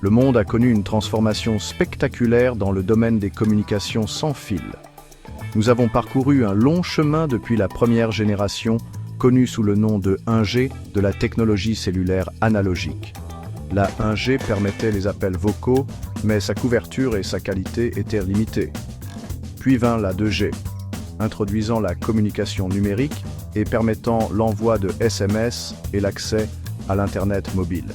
le monde a connu une transformation spectaculaire dans le domaine des communications sans fil. Nous avons parcouru un long chemin depuis la première génération, connue sous le nom de 1G, de la technologie cellulaire analogique. La 1G permettait les appels vocaux, mais sa couverture et sa qualité étaient limitées. Puis vint la 2G, introduisant la communication numérique et permettant l'envoi de SMS et l'accès à l'Internet mobile.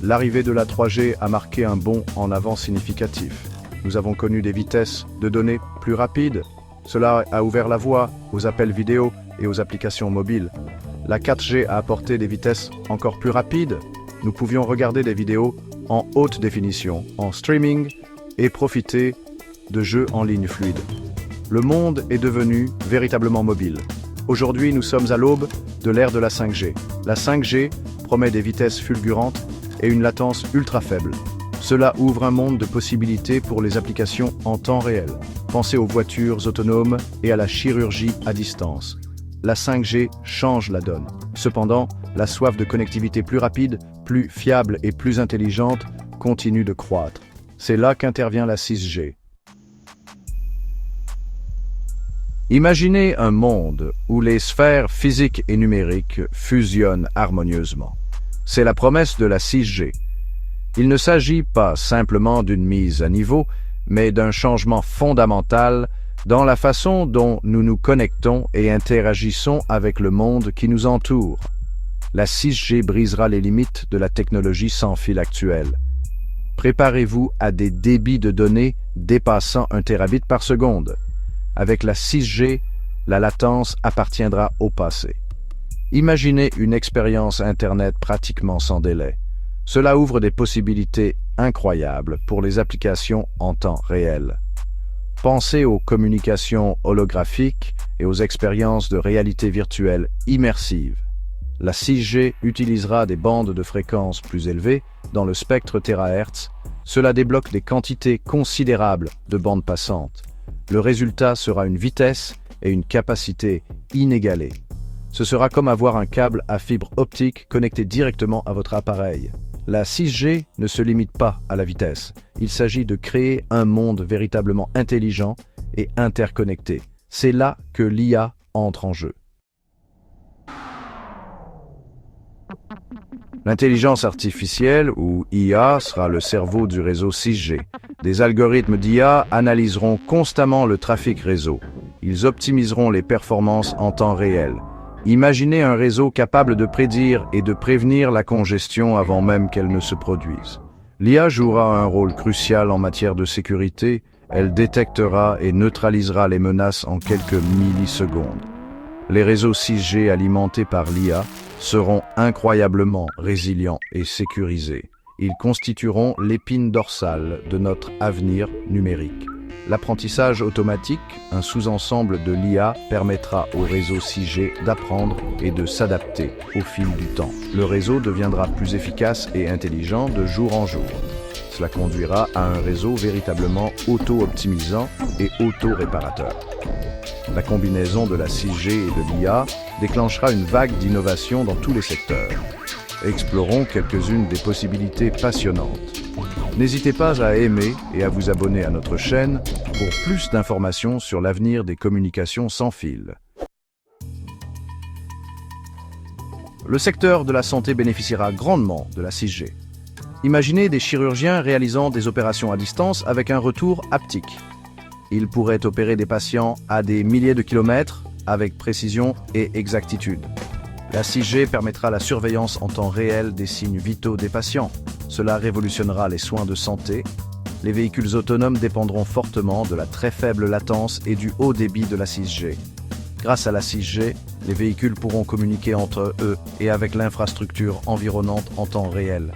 L'arrivée de la 3G a marqué un bond en avant significatif. Nous avons connu des vitesses de données plus rapides. Cela a ouvert la voie aux appels vidéo et aux applications mobiles. La 4G a apporté des vitesses encore plus rapides. Nous pouvions regarder des vidéos en haute définition, en streaming et profiter de jeux en ligne fluides. Le monde est devenu véritablement mobile. Aujourd'hui, nous sommes à l'aube de l'ère de la 5G. La 5G promet des vitesses fulgurantes et une latence ultra faible. Cela ouvre un monde de possibilités pour les applications en temps réel. Pensez aux voitures autonomes et à la chirurgie à distance. La 5G change la donne. Cependant, la soif de connectivité plus rapide, plus fiable et plus intelligente continue de croître. C'est là qu'intervient la 6G. Imaginez un monde où les sphères physiques et numériques fusionnent harmonieusement. C'est la promesse de la 6G. Il ne s'agit pas simplement d'une mise à niveau, mais d'un changement fondamental dans la façon dont nous nous connectons et interagissons avec le monde qui nous entoure. La 6G brisera les limites de la technologie sans fil actuelle. Préparez-vous à des débits de données dépassant 1 terabit par seconde. Avec la 6G, la latence appartiendra au passé. Imaginez une expérience Internet pratiquement sans délai. Cela ouvre des possibilités incroyables pour les applications en temps réel. Pensez aux communications holographiques et aux expériences de réalité virtuelle immersive. La 6G utilisera des bandes de fréquences plus élevées dans le spectre terahertz. Cela débloque des quantités considérables de bandes passantes. Le résultat sera une vitesse et une capacité inégalées. Ce sera comme avoir un câble à fibre optique connecté directement à votre appareil. La 6G ne se limite pas à la vitesse. Il s'agit de créer un monde véritablement intelligent et interconnecté. C'est là que l'IA entre en jeu. L'intelligence artificielle, ou IA, sera le cerveau du réseau 6G. Des algorithmes d'IA analyseront constamment le trafic réseau. Ils optimiseront les performances en temps réel. Imaginez un réseau capable de prédire et de prévenir la congestion avant même qu'elle ne se produise. L'IA jouera un rôle crucial en matière de sécurité. Elle détectera et neutralisera les menaces en quelques millisecondes. Les réseaux 6G alimentés par l'IA seront incroyablement résilients et sécurisés. Ils constitueront l'épine dorsale de notre avenir numérique. L'apprentissage automatique, un sous-ensemble de l'IA, permettra au réseau 6G d'apprendre et de s'adapter au fil du temps. Le réseau deviendra plus efficace et intelligent de jour en jour. Cela conduira à un réseau véritablement auto-optimisant et auto-réparateur. La combinaison de la 6G et de l'IA déclenchera une vague d'innovation dans tous les secteurs. Explorons quelques-unes des possibilités passionnantes. N'hésitez pas à aimer et à vous abonner à notre chaîne pour plus d'informations sur l'avenir des communications sans fil. Le secteur de la santé bénéficiera grandement de la 6G. Imaginez des chirurgiens réalisant des opérations à distance avec un retour haptique. Ils pourraient opérer des patients à des milliers de kilomètres avec précision et exactitude. La 6G permettra la surveillance en temps réel des signes vitaux des patients. Cela révolutionnera les soins de santé. Les véhicules autonomes dépendront fortement de la très faible latence et du haut débit de la 6G. Grâce à la 6G, les véhicules pourront communiquer entre eux et avec l'infrastructure environnante en temps réel.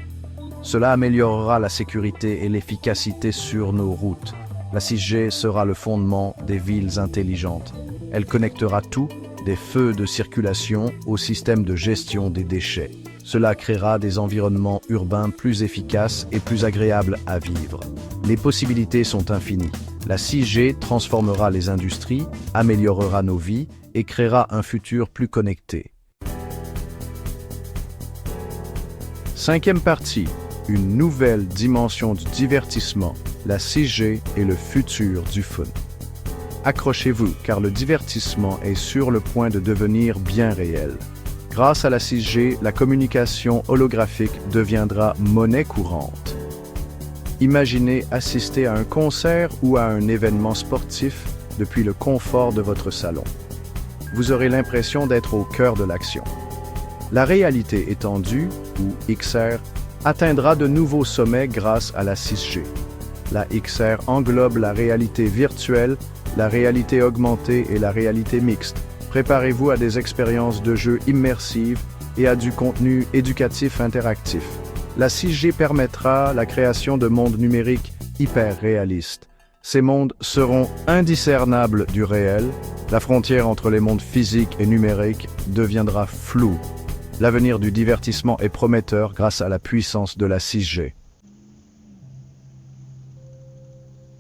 Cela améliorera la sécurité et l'efficacité sur nos routes. La 6G sera le fondement des villes intelligentes. Elle connectera tout, des feux de circulation au système de gestion des déchets. Cela créera des environnements urbains plus efficaces et plus agréables à vivre. Les possibilités sont infinies. La 6G transformera les industries, améliorera nos vies et créera un futur plus connecté. Cinquième partie, une nouvelle dimension du divertissement. La 6G est le futur du fun. Accrochez-vous, car le divertissement est sur le point de devenir bien réel. Grâce à la 6G, la communication holographique deviendra monnaie courante. Imaginez assister à un concert ou à un événement sportif depuis le confort de votre salon. Vous aurez l'impression d'être au cœur de l'action. La réalité étendue, ou XR, atteindra de nouveaux sommets grâce à la 6G. La XR englobe la réalité virtuelle, la réalité augmentée et la réalité mixte. Préparez-vous à des expériences de jeu immersives et à du contenu éducatif interactif. La 6G permettra la création de mondes numériques hyper réalistes. Ces mondes seront indiscernables du réel. La frontière entre les mondes physiques et numériques deviendra floue. L'avenir du divertissement est prometteur grâce à la puissance de la 6G.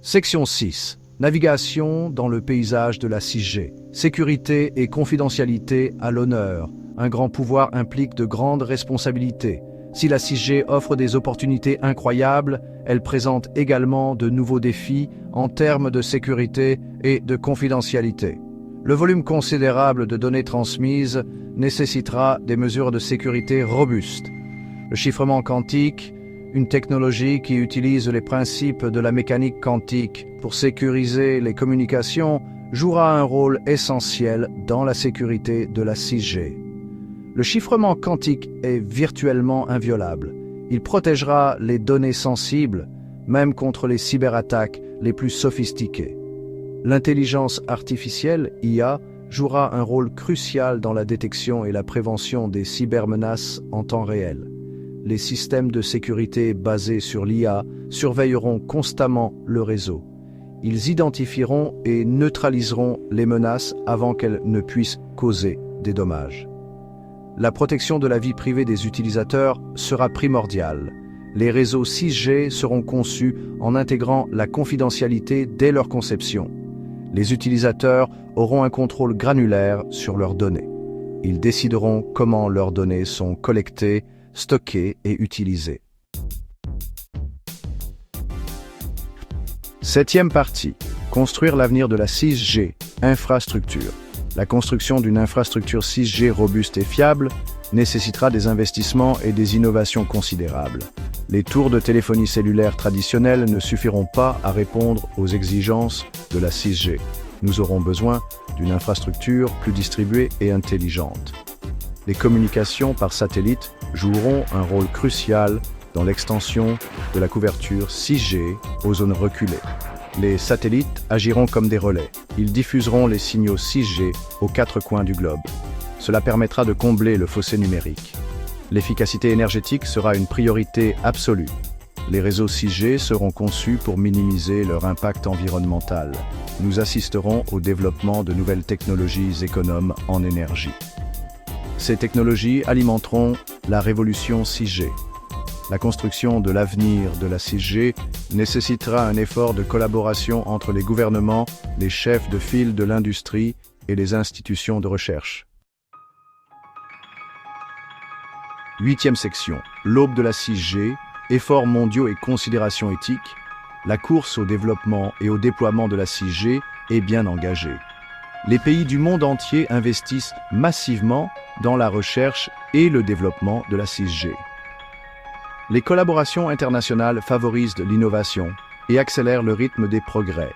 Section 6. Navigation dans le paysage de la 6G. Sécurité et confidentialité à l'honneur. Un grand pouvoir implique de grandes responsabilités. Si la 6G offre des opportunités incroyables, elle présente également de nouveaux défis en termes de sécurité et de confidentialité. Le volume considérable de données transmises nécessitera des mesures de sécurité robustes. Le chiffrement quantique, une technologie qui utilise les principes de la mécanique quantique pour sécuriser les communications, jouera un rôle essentiel dans la sécurité de la 6G. Le chiffrement quantique est virtuellement inviolable. Il protégera les données sensibles, même contre les cyberattaques les plus sophistiquées. L'intelligence artificielle, IA, jouera un rôle crucial dans la détection et la prévention des cybermenaces en temps réel. Les systèmes de sécurité basés sur l'IA surveilleront constamment le réseau. Ils identifieront et neutraliseront les menaces avant qu'elles ne puissent causer des dommages. La protection de la vie privée des utilisateurs sera primordiale. Les réseaux 6G seront conçus en intégrant la confidentialité dès leur conception. Les utilisateurs auront un contrôle granulaire sur leurs données. Ils décideront comment leurs données sont collectées, stockées et utilisées. Septième partie. Construire l'avenir de la 6G. Infrastructure. La construction d'une infrastructure 6G robuste et fiable nécessitera des investissements et des innovations considérables. Les tours de téléphonie cellulaire traditionnelles ne suffiront pas à répondre aux exigences de la 6G. Nous aurons besoin d'une infrastructure plus distribuée et intelligente. Les communications par satellite joueront un rôle crucial dans l'extension de la couverture 6G aux zones reculées. Les satellites agiront comme des relais. Ils diffuseront les signaux 6G aux quatre coins du globe. Cela permettra de combler le fossé numérique. L'efficacité énergétique sera une priorité absolue. Les réseaux 6G seront conçus pour minimiser leur impact environnemental. Nous assisterons au développement de nouvelles technologies économes en énergie. Ces technologies alimenteront la révolution 6G. La construction de l'avenir de la 6G nécessitera un effort de collaboration entre les gouvernements, les chefs de file de l'industrie et les institutions de recherche. Huitième section. L'aube de la 6G, efforts mondiaux et considérations éthiques. La course au développement et au déploiement de la 6G est bien engagée. Les pays du monde entier investissent massivement dans la recherche et le développement de la 6G. Les collaborations internationales favorisent l'innovation et accélèrent le rythme des progrès.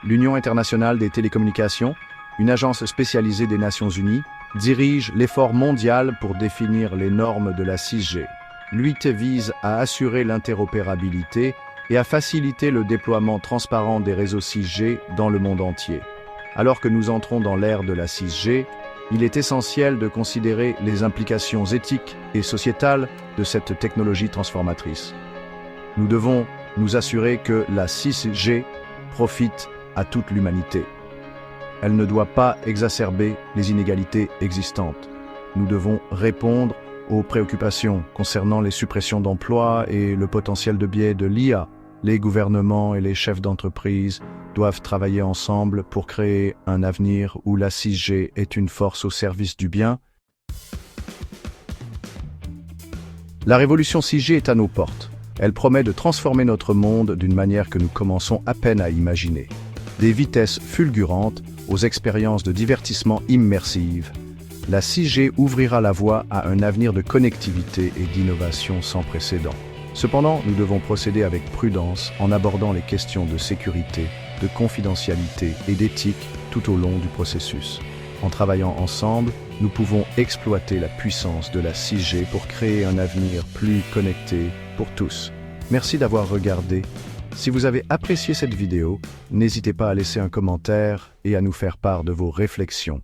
L'Union internationale des télécommunications, une agence spécialisée des Nations Unies, dirige l'effort mondial pour définir les normes de la 6G. L'UIT vise à assurer l'interopérabilité et à faciliter le déploiement transparent des réseaux 6G dans le monde entier. Alors que nous entrons dans l'ère de la 6G, il est essentiel de considérer les implications éthiques et sociétales de cette technologie transformatrice. Nous devons nous assurer que la 6G profite à toute l'humanité. Elle ne doit pas exacerber les inégalités existantes. Nous devons répondre aux préoccupations concernant les suppressions d'emplois et le potentiel de biais de l'IA. Les gouvernements et les chefs d'entreprise doivent travailler ensemble pour créer un avenir où la 6G est une force au service du bien. La révolution 6G est à nos portes. Elle promet de transformer notre monde d'une manière que nous commençons à peine à imaginer. Des vitesses fulgurantes aux expériences de divertissement immersives, la 6G ouvrira la voie à un avenir de connectivité et d'innovation sans précédent. Cependant, nous devons procéder avec prudence en abordant les questions de sécurité, de confidentialité et d'éthique tout au long du processus. En travaillant ensemble, nous pouvons exploiter la puissance de la 6G pour créer un avenir plus connecté pour tous. Merci d'avoir regardé. Si vous avez apprécié cette vidéo, n'hésitez pas à laisser un commentaire et à nous faire part de vos réflexions.